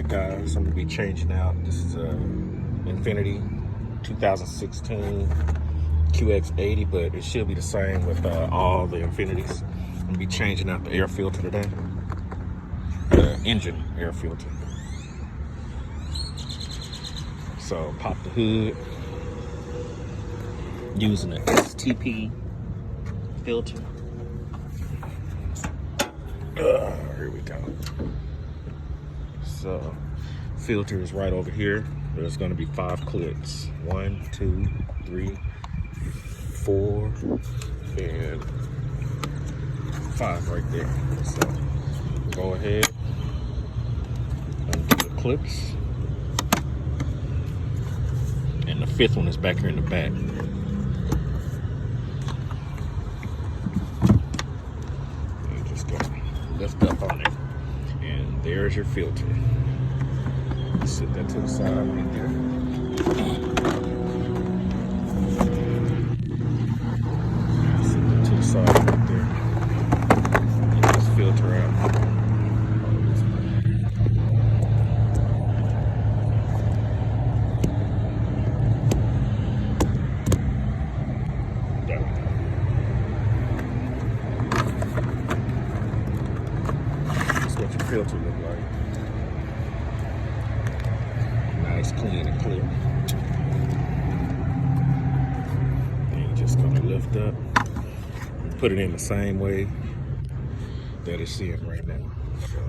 Alright guys, I'm going to be changing out. This is a Infiniti 2016 QX80, but it should be the same with all the Infinitis. I'm going to be changing out the air filter today. The engine air filter. So pop the hood using the STP filter. Here we go. So filter is right over here. There's going to be 5 clips. 1, 2, 3, 4, and 5 right there. So go ahead, undo the clips, and the 5th one is back here in the back. You just go lift up on it, and there's your filter. Sit that to the side right there. Sit that to the side right there. Get this filter out. That's what your filter looks like. Nice, clean, and clear. And you're just gonna lift up and put it in the same way that it's in right now. So.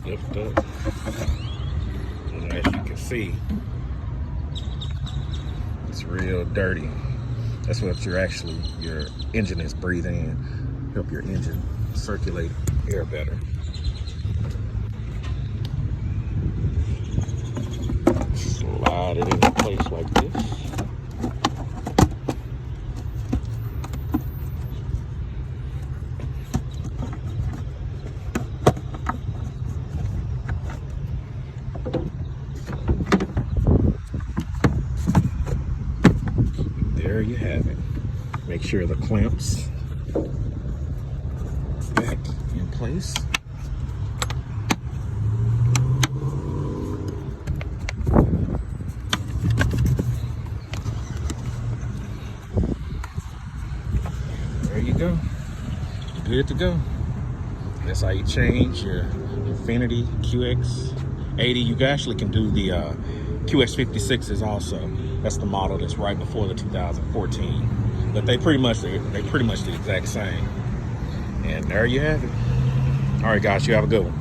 Lift up, and as you can see, it's real dirty. That's what your engine is breathing in. Help your engine circulate air better. Slide it into place like this. There you have it. Make sure the clamps back in place. There you go. Good to go. That's how you change your Infiniti QX80. You actually can do the QX56s also. That's the model that's right before the 2014. But they pretty much the exact same. And there you have it. All right, guys, you have a good one.